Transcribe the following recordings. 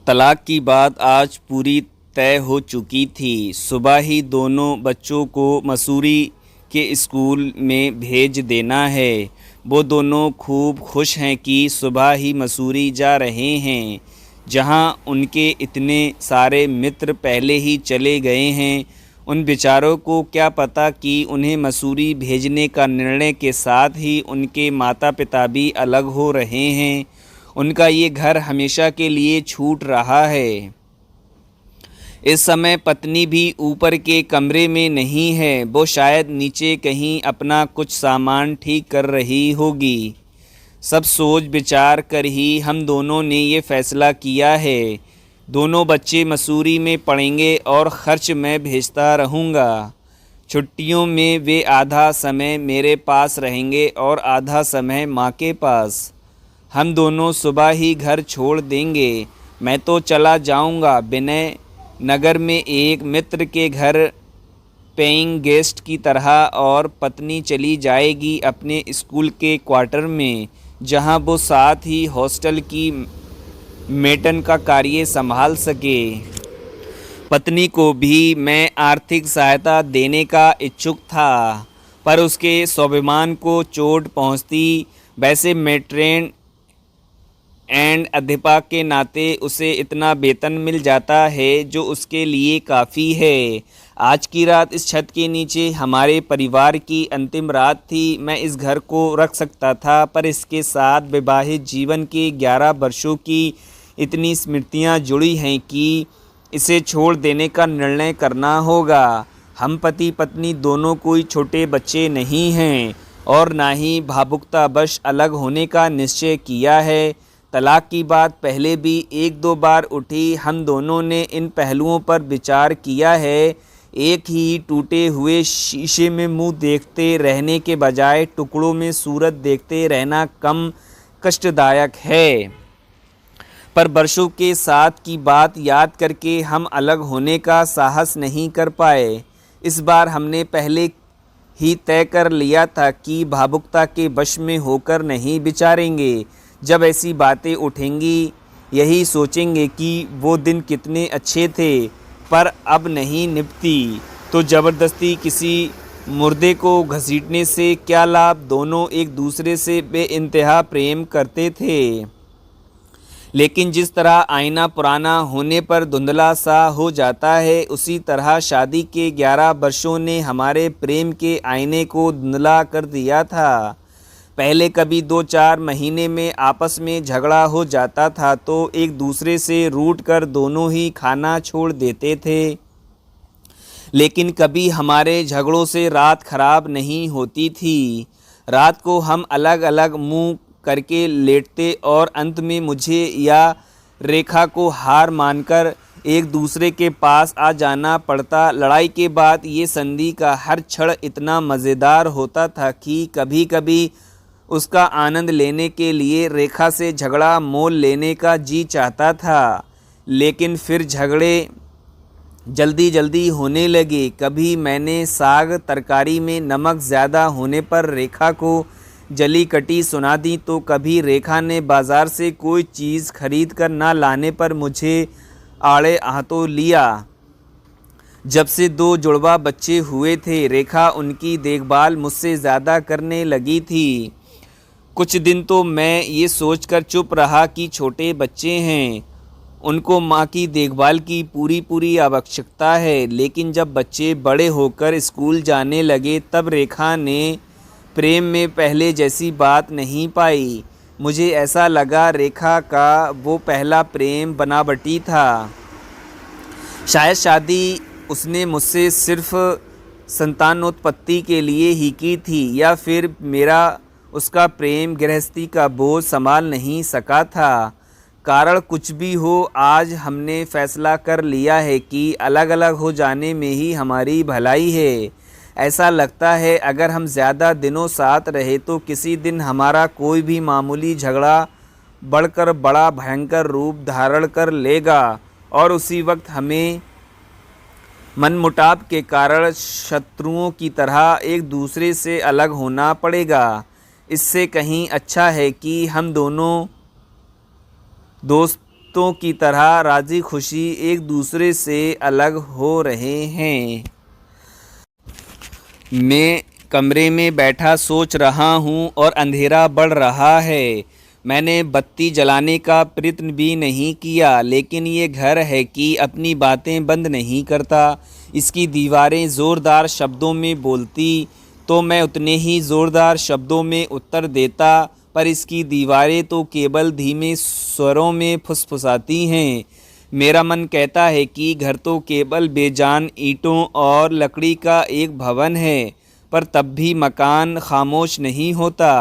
तलाक की बात आज पूरी तय हो चुकी थी। सुबह ही दोनों बच्चों को मसूरी के स्कूल में भेज देना है। वो दोनों खूब खुश हैं कि सुबह ही मसूरी जा रहे हैं, जहां उनके इतने सारे मित्र पहले ही चले गए हैं। उन बेचारों को क्या पता कि उन्हें मसूरी भेजने का निर्णय के साथ ही उनके माता पिता भी अलग हो रहे हैं। उनका ये घर हमेशा के लिए छूट रहा है। इस समय पत्नी भी ऊपर के कमरे में नहीं है, वो शायद नीचे कहीं अपना कुछ सामान ठीक कर रही होगी। सब सोच विचार कर ही हम दोनों ने ये फैसला किया है। दोनों बच्चे मसूरी में पढ़ेंगे और खर्च मैं भेजता रहूँगा। छुट्टियों में वे आधा समय मेरे पास रहेंगे और आधा समय माँ के पास। हम दोनों सुबह ही घर छोड़ देंगे। मैं तो चला जाऊंगा विनय नगर में एक मित्र के घर पेइंग गेस्ट की तरह, और पत्नी चली जाएगी अपने स्कूल के क्वार्टर में, जहां वो साथ ही हॉस्टल की मेटन का कार्य संभाल सके। पत्नी को भी मैं आर्थिक सहायता देने का इच्छुक था, पर उसके स्वाभिमान को चोट पहुंचती। वैसे मेट्रेन एंड अध्यापक के नाते उसे इतना वेतन मिल जाता है जो उसके लिए काफ़ी है। आज की रात इस छत के नीचे हमारे परिवार की अंतिम रात थी। मैं इस घर को रख सकता था, पर इसके साथ विवाहित जीवन के 11 वर्षों की इतनी स्मृतियां जुड़ी हैं कि इसे छोड़ देने का निर्णय करना होगा। हम पति पत्नी दोनों कोई छोटे बच्चे नहीं हैं और ना ही भावुकतावश अलग होने का निश्चय किया है। तलाक की बात पहले भी 1-2 बार उठी। हम दोनों ने इन पहलुओं पर विचार किया है। एक ही टूटे हुए शीशे में मुंह देखते रहने के बजाय टुकड़ों में सूरत देखते रहना कम कष्टदायक है। पर वर्षों के साथ की बात याद करके हम अलग होने का साहस नहीं कर पाए। इस बार हमने पहले ही तय कर लिया था कि भावुकता के वश में होकर नहीं विचारेंगे। जब ऐसी बातें उठेंगी यही सोचेंगे कि वो दिन कितने अच्छे थे, पर अब नहीं निपटी तो ज़बरदस्ती किसी मुर्दे को घसीटने से क्या लाभ। दोनों एक दूसरे से बेइंतहा प्रेम करते थे, लेकिन जिस तरह आईना पुराना होने पर धुंधला सा हो जाता है, उसी तरह शादी के 11 वर्षों ने हमारे प्रेम के आईने को धुंधला कर दिया था। पहले कभी 2-4 महीने में आपस में झगड़ा हो जाता था तो एक दूसरे से रूठ कर दोनों ही खाना छोड़ देते थे, लेकिन कभी हमारे झगड़ों से रात खराब नहीं होती थी। रात को हम अलग अलग मुंह करके लेटते और अंत में मुझे या रेखा को हार मानकर एक दूसरे के पास आ जाना पड़ता। लड़ाई के बाद ये संधि का हर क्षण इतना मज़ेदार होता था कि कभी कभी उसका आनंद लेने के लिए रेखा से झगड़ा मोल लेने का जी चाहता था, लेकिन फिर झगड़े जल्दी जल्दी होने लगे। कभी मैंने साग तरकारी में नमक ज़्यादा होने पर रेखा को जली कटी सुना दी, तो कभी रेखा ने बाज़ार से कोई चीज़ खरीद कर ना लाने पर मुझे आड़े हाथों लिया। जब से 2 जुड़वा बच्चे हुए थे, रेखा उनकी देखभाल मुझसे ज़्यादा करने लगी थी। कुछ दिन तो मैं ये सोचकर चुप रहा कि छोटे बच्चे हैं, उनको माँ की देखभाल की पूरी आवश्यकता है, लेकिन जब बच्चे बड़े होकर स्कूल जाने लगे तब रेखा ने प्रेम में पहले जैसी बात नहीं पाई। मुझे ऐसा लगा रेखा का वो पहला प्रेम बनावटी था। शायद शादी उसने मुझसे सिर्फ संतानोत्पत्ति के लिए ही की थी, या फिर मेरा उसका प्रेम गृहस्थी का बोझ संभाल नहीं सका था। कारण कुछ भी हो, आज हमने फैसला कर लिया है कि अलग अलग हो जाने में ही हमारी भलाई है। ऐसा लगता है अगर हम ज़्यादा दिनों साथ रहे तो किसी दिन हमारा कोई भी मामूली झगड़ा बढ़कर बड़ा भयंकर रूप धारण कर लेगा और उसी वक्त हमें मनमुटाव के कारण शत्रुओं की तरह एक दूसरे से अलग होना पड़ेगा। इससे कहीं अच्छा है कि हम दोनों दोस्त कुत्तों की तरह राजी खुशी एक दूसरे से अलग हो रहे हैं। मैं कमरे में बैठा सोच रहा हूँ और अंधेरा बढ़ रहा है। मैंने बत्ती जलाने का प्रयत्न भी नहीं किया, लेकिन ये घर है कि अपनी बातें बंद नहीं करता। इसकी दीवारें ज़ोरदार शब्दों में बोलती तो मैं उतने ही ज़ोरदार शब्दों में उत्तर देता, पर इसकी दीवारें तो केवल धीमे स्वरों में फुसफुसाती हैं। मेरा मन कहता है कि घर तो केवल बेजान ईंटों और लकड़ी का एक भवन है, पर तब भी मकान खामोश नहीं होता।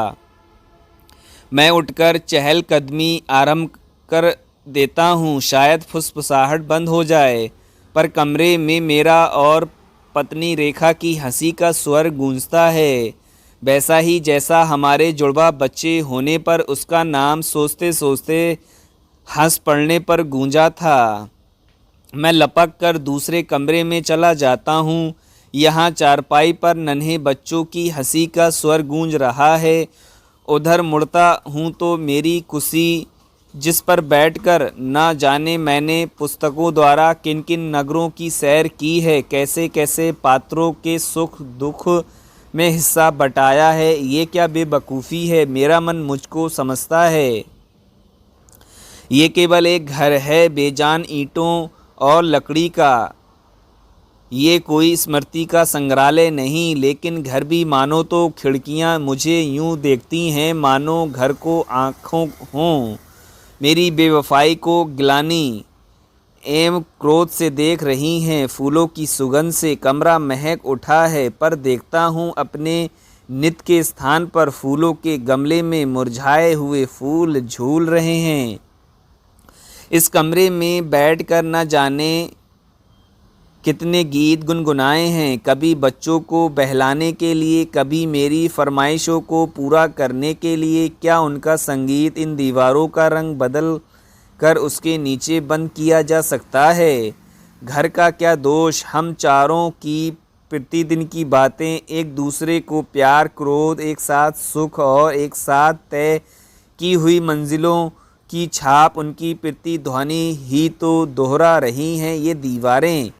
मैं उठकर चहलकदमी आरंभ कर देता हूँ, शायद फुसफुसाहट बंद हो जाए, पर कमरे में मेरा और पत्नी रेखा की हंसी का स्वर गूंजता है, वैसा ही जैसा हमारे जुड़वा बच्चे होने पर उसका नाम सोचते सोचते हंस पड़ने पर गूंजा था। मैं लपक कर दूसरे कमरे में चला जाता हूँ। यहाँ चारपाई पर नन्हे बच्चों की हंसी का स्वर गूंज रहा है। उधर मुड़ता हूँ तो मेरी कुर्सी, जिस पर बैठकर न जाने मैंने पुस्तकों द्वारा किन किन नगरों की सैर की है, कैसे कैसे पात्रों के सुख दुख में हिस्सा बटाया है, ये क्या बेवकूफ़ी है। मेरा मन मुझको समझता है ये केवल एक घर है, बेजान ईंटों और लकड़ी का। ये कोई स्मृति का संग्रहालय नहीं, लेकिन घर भी मानो तो खिड़कियां मुझे यूं देखती हैं मानो घर को आँखों हों, मेरी बेवफाई को ग्लानि एवं क्रोध से देख रही हैं। फूलों की सुगंध से कमरा महक उठा है, पर देखता हूँ अपने नित के स्थान पर फूलों के गमले में मुरझाए हुए फूल झूल रहे हैं। इस कमरे में बैठकर न जाने कितने गीत गुनगुनाए हैं, कभी बच्चों को बहलाने के लिए, कभी मेरी फरमाइशों को पूरा करने के लिए। क्या उनका संगीत इन दीवारों का रंग बदल कर उसके नीचे बंद किया जा सकता है? घर का क्या दोष, हम चारों की प्रतिदिन की बातें, एक दूसरे को प्यार क्रोध, एक साथ सुख और एक साथ तय की हुई मंजिलों की छाप, उनकी प्रतिध्वनि ही तो दोहरा रही हैं। ये दीवारें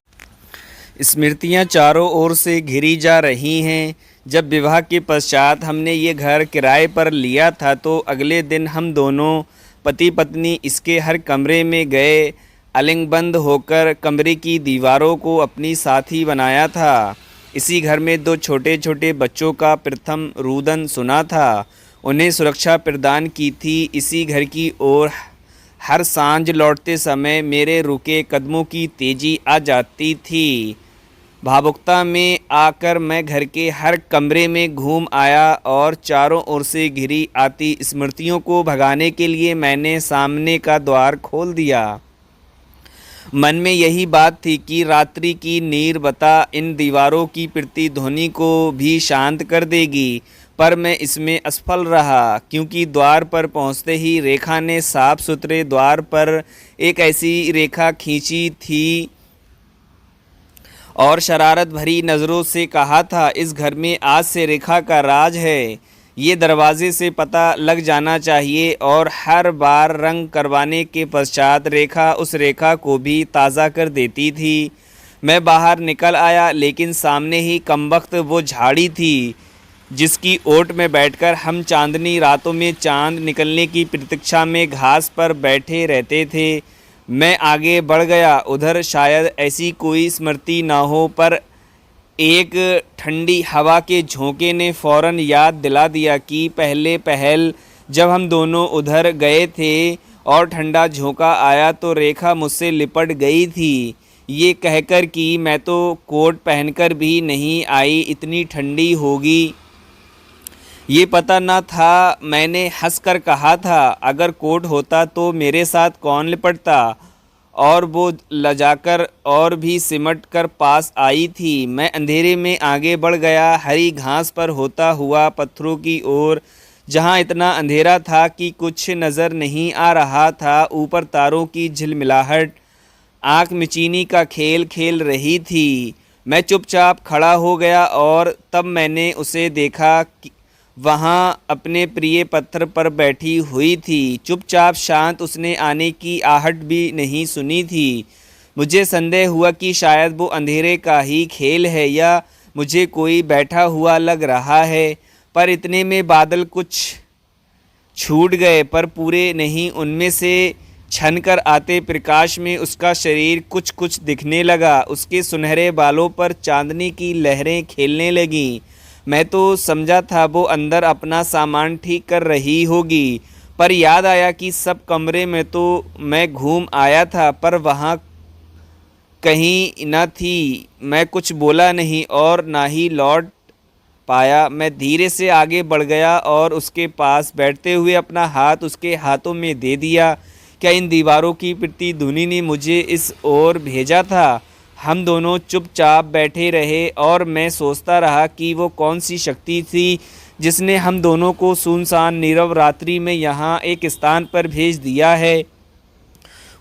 स्मृतियाँ चारों ओर से घिरी जा रही हैं। जब विवाह के पश्चात हमने ये घर किराए पर लिया था तो अगले दिन हम दोनों पति पत्नी इसके हर कमरे में गए, आलिंगबंद होकर कमरे की दीवारों को अपनी साथी बनाया था। इसी घर में दो छोटे छोटे बच्चों का प्रथम रुदन सुना था, उन्हें सुरक्षा प्रदान की थी। इसी घर की ओर हर सांझ लौटते समय मेरे रुके कदमों की तेजी आ जाती थी। भावुकता में आकर मैं घर के हर कमरे में घूम आया और चारों ओर से घिरी आती स्मृतियों को भगाने के लिए मैंने सामने का द्वार खोल दिया। मन में यही बात थी कि रात्रि की नीरवता इन दीवारों की प्रतिध्वनि को भी शांत कर देगी, पर मैं इसमें असफल रहा, क्योंकि द्वार पर पहुंचते ही रेखा ने साफ सुथरे द्वार पर एक ऐसी रेखा खींची थी और शरारत भरी नज़रों से कहा था, इस घर में आज से रेखा का राज है, ये दरवाजे से पता लग जाना चाहिए। और हर बार रंग करवाने के पश्चात रेखा उस रेखा को भी ताज़ा कर देती थी। मैं बाहर निकल आया, लेकिन सामने ही कमबख्त वो झाड़ी थी जिसकी ओट में बैठकर हम चांदनी रातों में चांद निकलने की प्रतीक्षा में घास पर बैठे रहते थे। मैं आगे बढ़ गया, उधर शायद ऐसी कोई स्मृति न हो, पर एक ठंडी हवा के झोंके ने फौरन याद दिला दिया कि पहले पहल जब हम दोनों उधर गए थे और ठंडा झोंका आया तो रेखा मुझसे लिपट गई थी, ये कहकर कि मैं तो कोट पहनकर भी नहीं आई, इतनी ठंडी होगी ये पता न था। मैंने हंसकर कहा था, अगर कोट होता तो मेरे साथ कौन लिपटता, और वो लजाकर और भी सिमट कर पास आई थी। मैं अंधेरे में आगे बढ़ गया, हरी घास पर होता हुआ पत्थरों की ओर, जहाँ इतना अंधेरा था कि कुछ नज़र नहीं आ रहा था। ऊपर तारों की झिलमिलाहट आँख मिचीनी का खेल खेल रही थी। मैं चुपचाप खड़ा हो गया और तब मैंने उसे देखा कि वहाँ अपने प्रिय पत्थर पर बैठी हुई थी। चुपचाप शांत, उसने आने की आहट भी नहीं सुनी थी। मुझे संदेह हुआ कि शायद वो अंधेरे का ही खेल है या मुझे कोई बैठा हुआ लग रहा है, पर इतने में बादल कुछ छूट गए, पर पूरे नहीं। उनमें से छनकर आते प्रकाश में उसका शरीर कुछ कुछ दिखने लगा। उसके सुनहरे बालों पर चांदनी की लहरें खेलने लगीं। मैं तो समझा था वो अंदर अपना सामान ठीक कर रही होगी, पर याद आया कि सब कमरे में तो मैं घूम आया था, पर वहाँ कहीं न थी। मैं कुछ बोला नहीं और ना ही लौट पाया। मैं धीरे से आगे बढ़ गया और उसके पास बैठते हुए अपना हाथ उसके हाथों में दे दिया। क्या इन दीवारों की पिटती धुनी ने मुझे इस ओर भेजा था? हम दोनों चुपचाप बैठे रहे और मैं सोचता रहा कि वो कौन सी शक्ति थी जिसने हम दोनों को सुनसान नीरव रात्रि में यहाँ एक स्थान पर भेज दिया है।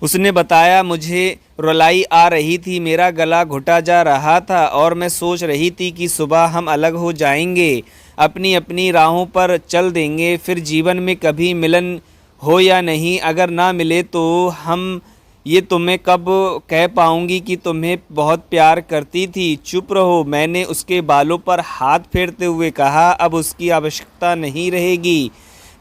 उसने बताया, मुझे रुलाई आ रही थी, मेरा गला घुटा जा रहा था और मैं सोच रही थी कि सुबह हम अलग हो जाएंगे, अपनी अपनी राहों पर चल देंगे, फिर जीवन में कभी मिलन हो या नहीं। अगर ना मिले तो हम ये तुम्हें कब कह पाऊंगी कि तुम्हें बहुत प्यार करती थी। चुप रहो, मैंने उसके बालों पर हाथ फेरते हुए कहा। अब उसकी आवश्यकता नहीं रहेगी,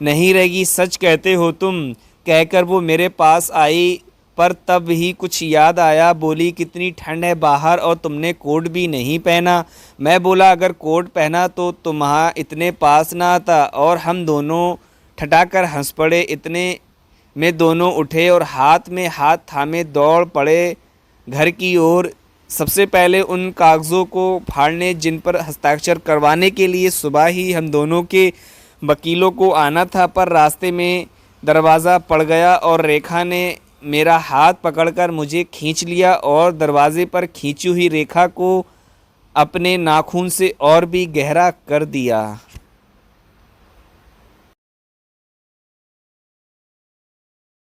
नहीं रहेगी, सच कहते हो तुम? कहकर वो मेरे पास आई, पर तब ही कुछ याद आया। बोली, कितनी ठंड है बाहर और तुमने कोट भी नहीं पहना। मैं बोला, अगर कोट पहना तो तुम्हारा इतने पास ना आता, और हम दोनों ठठाकर हंस पड़े। इतने में दोनों उठे और हाथ में हाथ थामे दौड़ पड़े घर की ओर। सबसे पहले उन कागज़ों को फाड़ने जिन पर हस्ताक्षर करवाने के लिए सुबह ही हम दोनों के वकीलों को आना था, पर रास्ते में दरवाज़ा पड़ गया और रेखा ने मेरा हाथ पकड़कर मुझे खींच लिया और दरवाजे पर खींची हुई रेखा को अपने नाखून से और भी गहरा कर दिया।